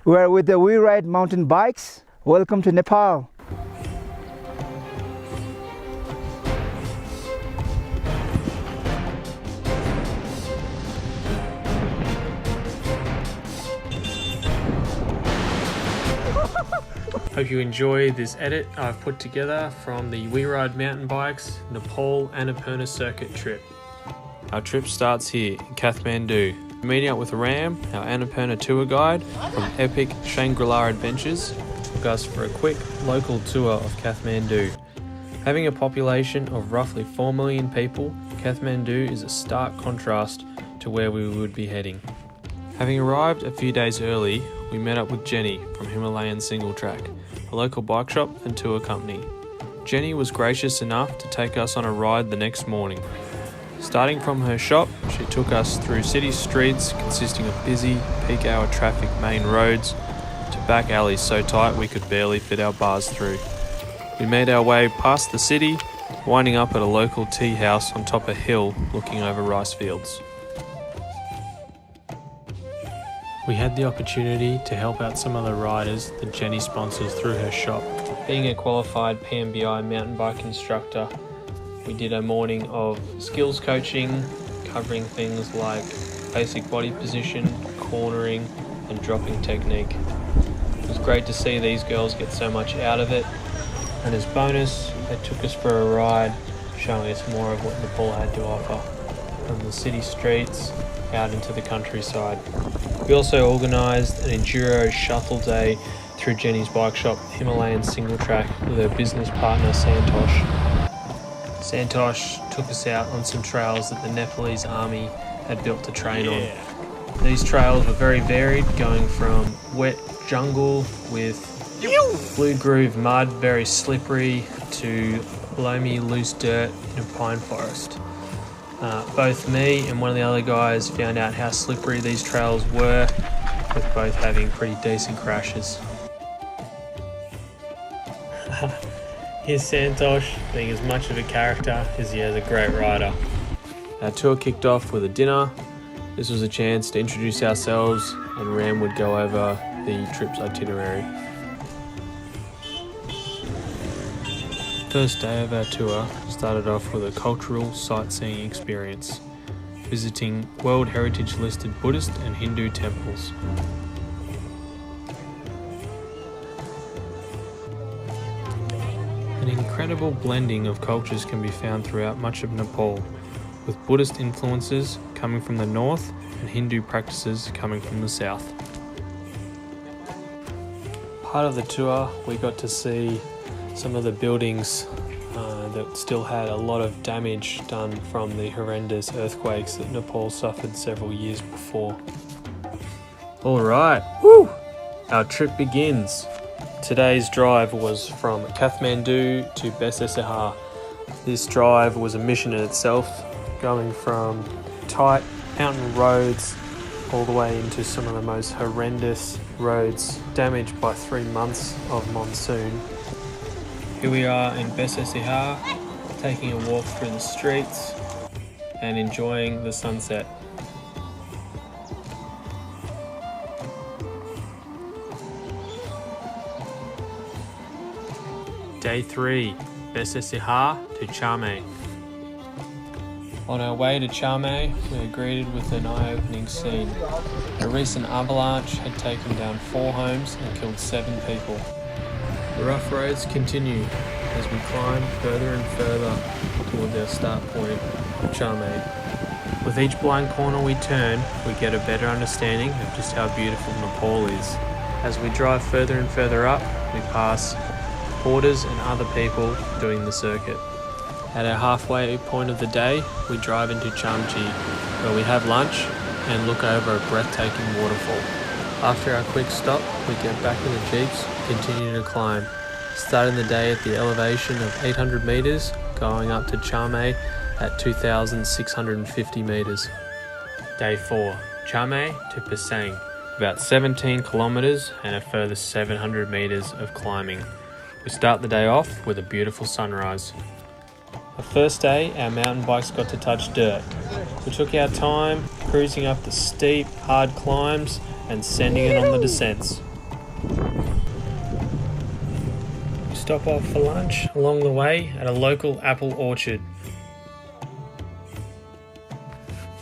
We are with the We Ride mountain bikes. Welcome to Nepal. Hope you enjoy this edit I've put together from the We Ride mountain bikes Nepal Annapurna Circuit trip. Our trip starts here in Kathmandu. Meeting up with Ram, our Annapurna tour guide from Epic Shangri-La Adventures, took us for a quick local tour of Kathmandu. Having a population of roughly 4 million people, Kathmandu is a stark contrast to where we would be heading. Having arrived a few days early, we met up with Jenny from Himalayan Single Track, a local bike shop and tour company. Jenny was gracious enough to take us on a ride the next morning. Starting from her shop, she took us through city streets consisting of busy, peak hour traffic main roads to back alleys so tight we could barely fit our bars through. We made our way past the city, winding up at a local tea house on top of a hill looking over rice fields. We had the opportunity to help out some of the riders that Jenny sponsors through her shop. Being a qualified PMBI mountain bike instructor, we did a morning of skills coaching, covering things like basic body position, cornering, and dropping technique. It was great to see these girls get so much out of it, and as bonus, they took us for a ride, showing us more of what Nepal had to offer, from the city streets out into the countryside. We also organised an enduro shuttle day through Jenny's bike shop, Himalayan Single Track, with her business partner Santosh. Santosh took us out on some trails that the Nepalese army had built to train on. These trails were very varied, going from wet jungle with blue groove mud, very slippery, to loamy loose dirt in a pine forest. Both me and one of the other guys found out how slippery these trails were, with both having pretty decent crashes. Here's Santosh, being as much of a character as he is a great rider. Our tour kicked off with a dinner. This was a chance to introduce ourselves, and Ram would go over the trip's itinerary. First day of our tour started off with a cultural sightseeing experience, visiting World Heritage listed Buddhist and Hindu temples. An incredible blending of cultures can be found throughout much of Nepal, with Buddhist influences coming from the north and Hindu practices coming from the south. Part of the tour, we got to see some of the buildings that still had a lot of damage done from the horrendous earthquakes that Nepal suffered several years before. Alright, our trip begins. Today's drive was from Kathmandu to Besesehar. This drive was a mission in itself, going from tight mountain roads all the way into some of the most horrendous roads, damaged by 3 months of monsoon. Here we are in Besesehar, taking a walk through the streets and enjoying the sunset. Day 3, Besesehar to Chamje. On our way to Chamje, we were greeted with an eye-opening scene. A recent avalanche had taken down 4 homes and killed 7 people. The rough roads continue as we climb further and further towards our start point, Chamje. With each blind corner we turn, we get a better understanding of just how beautiful Nepal is. As we drive further and further up, we pass porters and other people doing the circuit. At our halfway point of the day, we drive into Chamje, where we have lunch and look over a breathtaking waterfall. After our quick stop, we get back in the jeeps and continue to climb, starting the day at the elevation of 800 metres, going up to Chamje at 2,650 metres. Day 4, Chamje to Pisang, about 17 kilometres and a further 700 metres of climbing. We start the day off with a beautiful sunrise. The first day, our mountain bikes got to touch dirt. We took our time cruising up the steep, hard climbs and sending it on the descents. stop off for lunch along the way at a local apple orchard.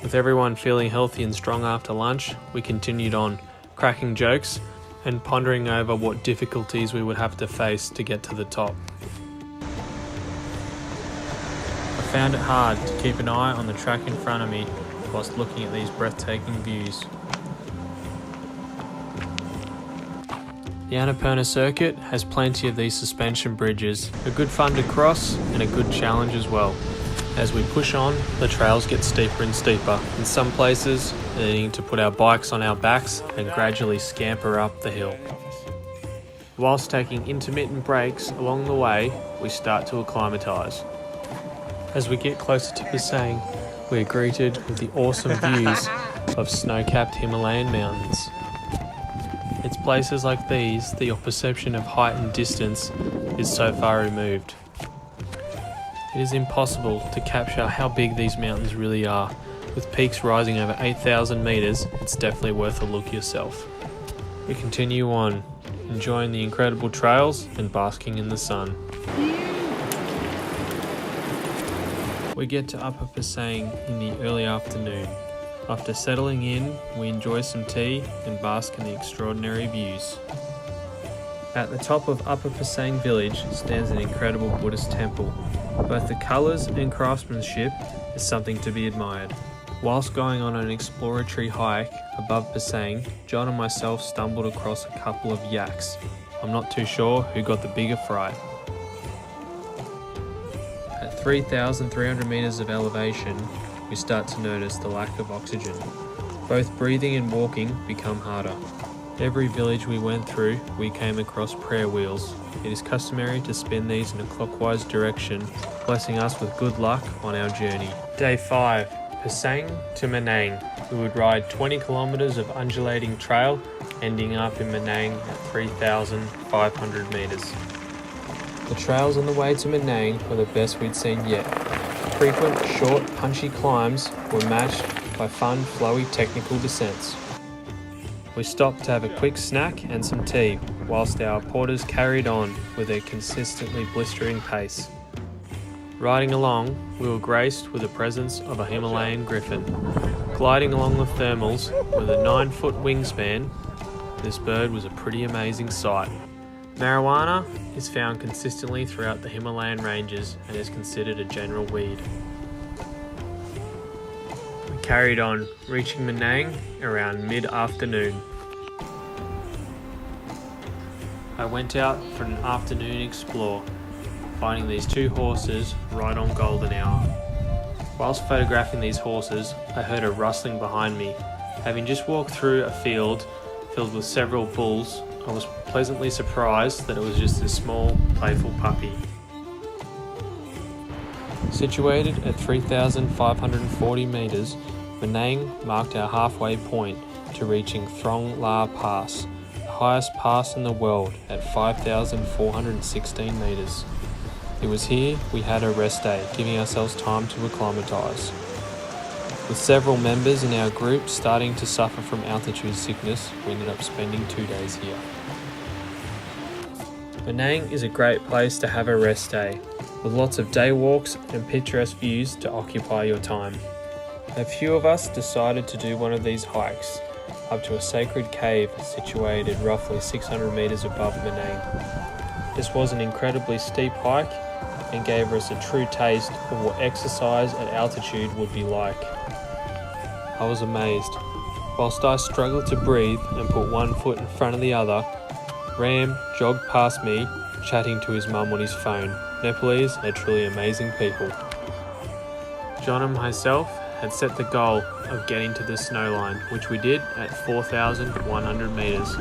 With everyone feeling healthy and strong after lunch, we continued on, cracking jokes and pondering over what difficulties we would have to face to get to the top. I found it hard to keep an eye on the track in front of me whilst looking at these breathtaking views. The Annapurna Circuit has plenty of these suspension bridges, a good fun to cross and a good challenge as well. As we push on, the trails get steeper and steeper, in some places needing to put our bikes on our backs and gradually scamper up the hill. Whilst taking intermittent breaks along the way, we start to acclimatise. As we get closer to Pisang, we are greeted with the awesome views of snow-capped Himalayan mountains. It's places like these that your perception of height and distance is so far removed. It is impossible to capture how big these mountains really are. With peaks rising over 8,000 metres, it's definitely worth a look yourself. We continue on, enjoying the incredible trails and basking in the sun. We get to Upper Pisang in the early afternoon. After settling in, we enjoy some tea and bask in the extraordinary views. At the top of Upper Pisang village stands an incredible Buddhist temple. Both the colours and craftsmanship is something to be admired. Whilst going on an exploratory hike above Pisang, John and myself stumbled across a couple of yaks. I'm not too sure who got the bigger fright. At 3,300 metres of elevation, we start to notice the lack of oxygen. Both breathing and walking become harder. Every village we went through, we came across prayer wheels. It is customary to spin these in a clockwise direction, blessing us with good luck on our journey. Day 5, Pisang to Manang. We would ride 20 kilometres of undulating trail, ending up in Manang at 3,500 metres. The trails on the way to Manang were the best we'd seen yet. Frequent, short, punchy climbs were matched by fun, flowy technical descents. We stopped to have a quick snack and some tea, whilst our porters carried on with their consistently blistering pace. Riding along, we were graced with the presence of a Himalayan griffin. Gliding along the thermals with a 9-foot wingspan, this bird was a pretty amazing sight. Marijuana is found consistently throughout the Himalayan ranges and is considered a general weed. We carried on, reaching Manang around mid-afternoon. I went out for an afternoon explore, finding these two horses right on golden hour. Whilst photographing these horses, I heard a rustling behind me. Having just walked through a field filled with several bulls, I was pleasantly surprised that it was just a small, playful puppy. Situated at 3,540 metres, Manang marked our halfway point to reaching Thorong La Pass, the highest pass in the world at 5,416 metres. It was here we had a rest day, giving ourselves time to acclimatise. With several members in our group starting to suffer from altitude sickness, we ended up spending 2 days here. Manang is a great place to have a rest day, with lots of day walks and picturesque views to occupy your time. A few of us decided to do one of these hikes, up to a sacred cave situated roughly 600 metres above Manang. This was an incredibly steep hike and gave us a true taste of what exercise at altitude would be like. I was amazed. Whilst I struggled to breathe and put one foot in front of the other, Ram jogged past me, chatting to his mum on his phone. Nepalese are truly amazing people. John and myself had set the goal of getting to the snow line, which we did at 4,100 metres.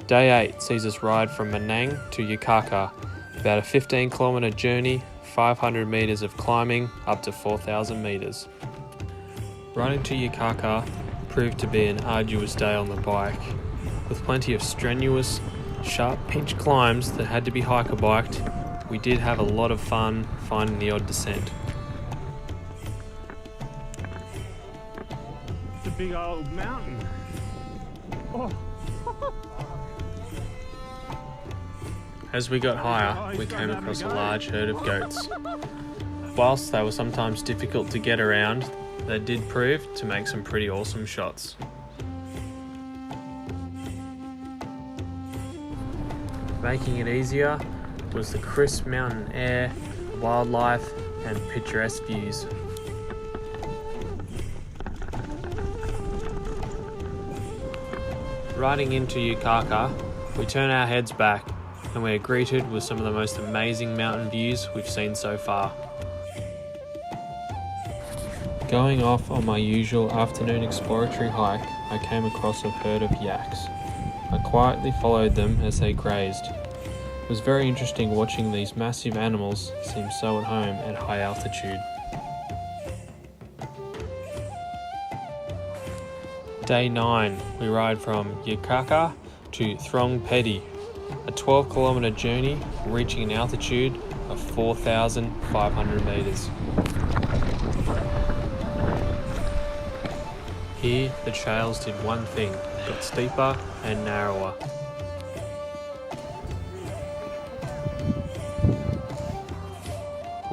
Day 8 sees us ride from Manang to Yukaka, about a 15-kilometre journey, 500 metres of climbing up to 4,000 metres. Riding to Yukaka proved to be an arduous day on the bike, with plenty of strenuous, sharp pinch climbs that had to be hiker-biked. We did have a lot of fun finding the odd descent. big old mountain. Oh. As we got higher, we came across a large herd of goats. Whilst they were sometimes difficult to get around, they did prove to make some pretty awesome shots. Making it easier was the crisp mountain air, wildlife and picturesque views. Riding into Yukaka, we turn our heads back and we are greeted with some of the most amazing mountain views we've seen so far. Going off on my usual afternoon exploratory hike, I came across a herd of yaks. I quietly followed them as they grazed. It was very interesting watching these massive animals seem so at home at high altitude. Day 9, we ride from Yukaka to Thorong, a 12-kilometre journey reaching an altitude of 4,500 metres. Here, the trails did one thing, got steeper and narrower.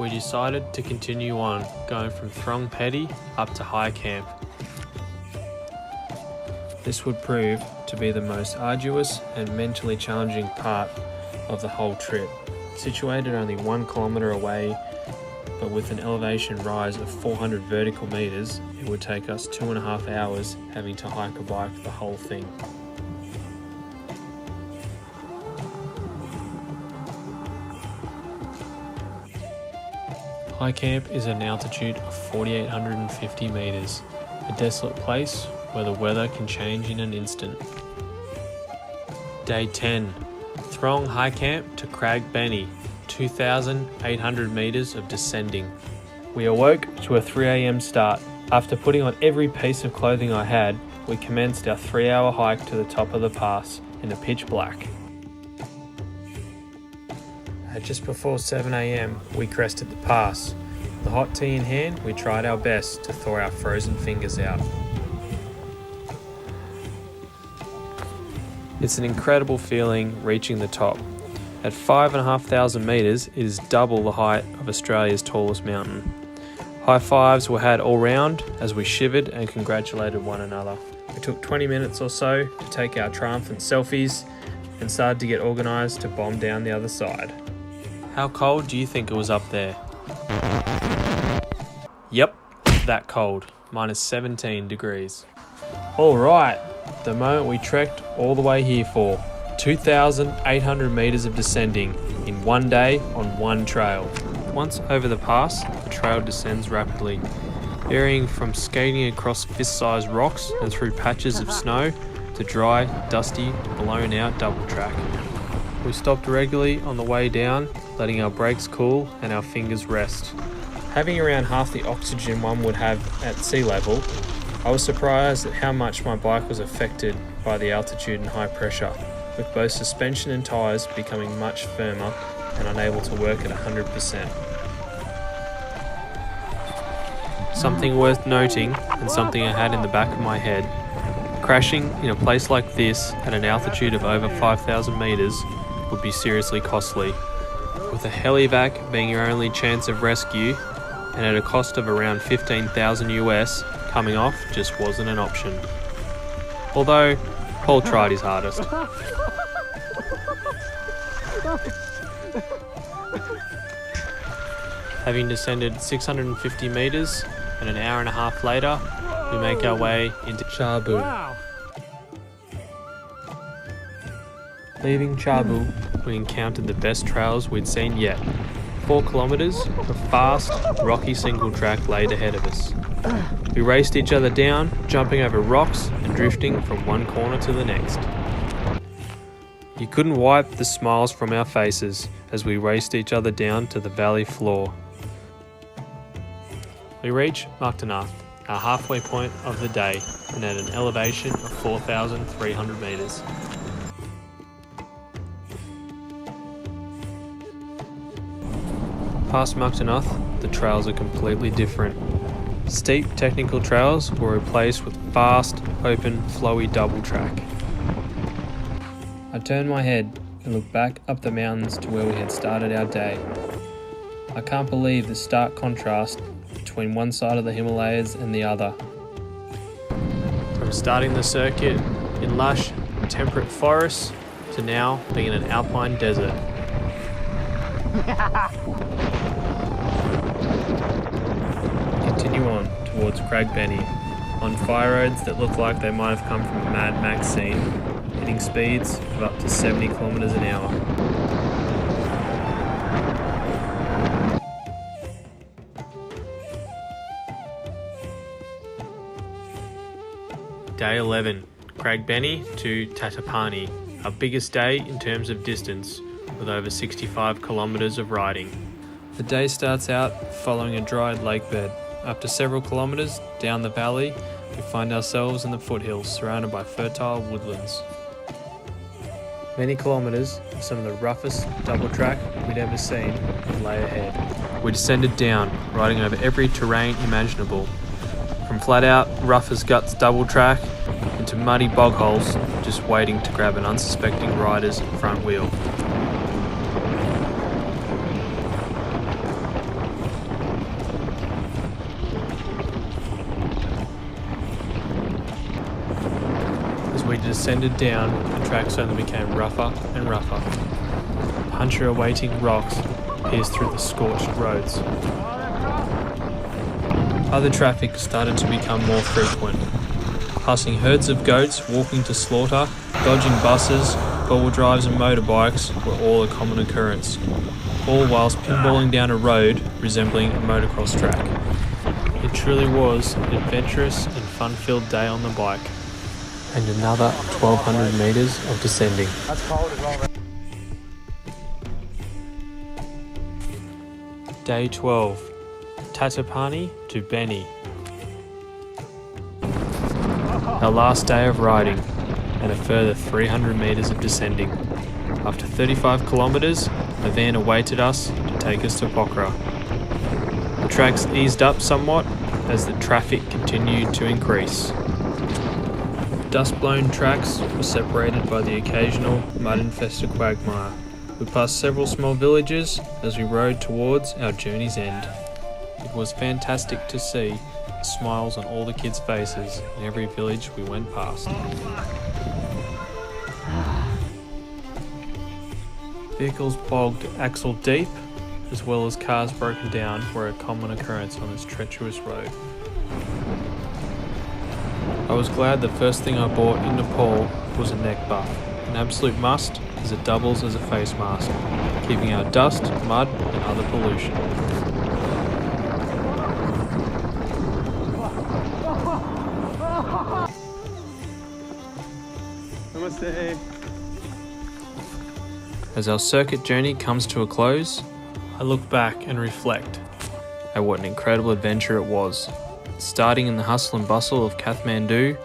We decided to continue on, going from Thorong up to High Camp. This would prove to be the most arduous and mentally challenging part of the whole trip. Situated only 1 kilometre away, but with an elevation rise of 400 vertical metres, it would take us 2.5 hours having to hike a bike the whole thing. High Camp is at an altitude of 4,850 metres, a desolate place where the weather can change in an instant. Day 10, Thorong High Camp to Kagbeni, 2,800 metres of descending. We awoke to a 3 AM start. After putting on every piece of clothing I had, we commenced our 3-hour hike to the top of the pass in the pitch black. At just before 7 AM, we crested the pass. With the hot tea in hand, we tried our best to thaw our frozen fingers out. It's an incredible feeling reaching the top. At 5,500 metres, it is double the height of Australia's tallest mountain. High fives were had all round as we shivered and congratulated one another. We took 20 minutes or so to take our triumphant selfies and started to get organised to bomb down the other side. How cold do you think it was up there? Yep, that cold, minus 17 degrees. Alright, the moment we trekked all the way here for, 2,800 metres of descending in one day on one trail. Once over the pass, the trail descends rapidly, varying from skating across fist-sized rocks and through patches of snow to dry, dusty, blown-out double track. We stopped regularly on the way down, letting our brakes cool and our fingers rest. Having around half the oxygen one would have at sea level, I was surprised at how much my bike was affected by the altitude and high pressure, with both suspension and tyres becoming much firmer and unable to work at 100%. Something worth noting, and something I had in the back of my head, crashing in a place like this at an altitude of over 5,000 metres would be seriously costly, with a helivac being your only chance of rescue, and at a cost of around 15,000 US, coming off just wasn't an option. Although, Paul tried his hardest. Having descended 650 metres, and an hour and a half later, we make our way into Chabu. Wow. Leaving Chabu, we encountered the best trails we'd seen yet. 4 kilometres of fast, rocky single track laid ahead of us. We raced each other down, jumping over rocks and drifting from one corner to the next. You couldn't wipe the smiles from our faces as we raced each other down to the valley floor. We reach Makhtanath, our halfway point of the day, and at an elevation of 4,300 metres. Past Makhtanath, the trails are completely different. Steep technical trails were replaced with fast, open, flowy double track. I turned my head and looked back up the mountains to where we had started our day. I can't believe the stark contrast between one side of the Himalayas and the other. From starting the circuit in lush, temperate forests to now being in an alpine desert. Continue on towards Kagbeni on fire roads that look like they might have come from a Mad Max scene, hitting speeds of up to 70 kilometers an hour. Day 11, Kagbeni to Tatopani, our biggest day in terms of distance, with over 65 kilometers of riding. The day starts out following a dried lake bed. After several kilometers down the valley, we find ourselves in the foothills surrounded by fertile woodlands. Many kilometers of some of the roughest double track we'd ever seen lay ahead. We descended down, riding over every terrain imaginable, from flat out, rough as guts double track into muddy bog holes, just waiting to grab an unsuspecting rider's front wheel. As we descended down, the tracks only became rougher and rougher. Puncture-awaiting rocks pierced through the scorched roads. Other traffic started to become more frequent, passing herds of goats walking to slaughter, dodging buses, four-wheel drives and motorbikes were all a common occurrence, all whilst pinballing down a road resembling a motocross track. It truly was an adventurous and fun-filled day on the bike, and another 1,200 metres of descending. That's cold as well, man. Day 12, Tatopani to Beni. Our last day of riding, and a further 300 metres of descending. After 35 kilometres, a van awaited us to take us to Pokhara. The tracks eased up somewhat as the traffic continued to increase. Dust-blown tracks were separated by the occasional mud-infested quagmire. We passed several small villages as we rode towards our journey's end. It was fantastic to see the smiles on all the kids' faces in every village we went past. Vehicles bogged axle deep, as well as cars broken down, were a common occurrence on this treacherous road. I was glad the first thing I bought in Nepal was a neck buff, an absolute must as it doubles as a face mask, keeping out dust, mud and other pollution. Namaste. As our circuit journey comes to a close, I look back and reflect at what an incredible adventure it was. Starting in the hustle and bustle of Kathmandu,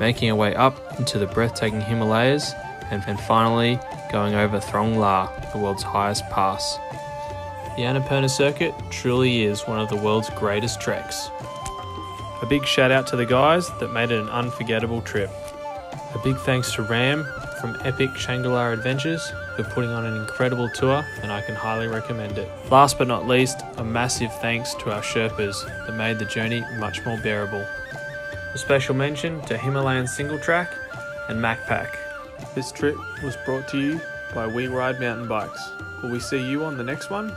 making our way up into the breathtaking Himalayas, and then finally going over Thorong, the world's highest pass. The Annapurna Circuit truly is one of the world's greatest treks. A big shout out to the guys that made it an unforgettable trip. A big thanks to Ram from Epic Shangri-La Adventures for putting on an incredible tour, and I can highly recommend it. Last but not least, a massive thanks to our Sherpas that made the journey much more bearable. A special mention to Himalayan Single Track and MacPack. This trip was brought to you by We Ride Mountain Bikes. Will we see you on the next one?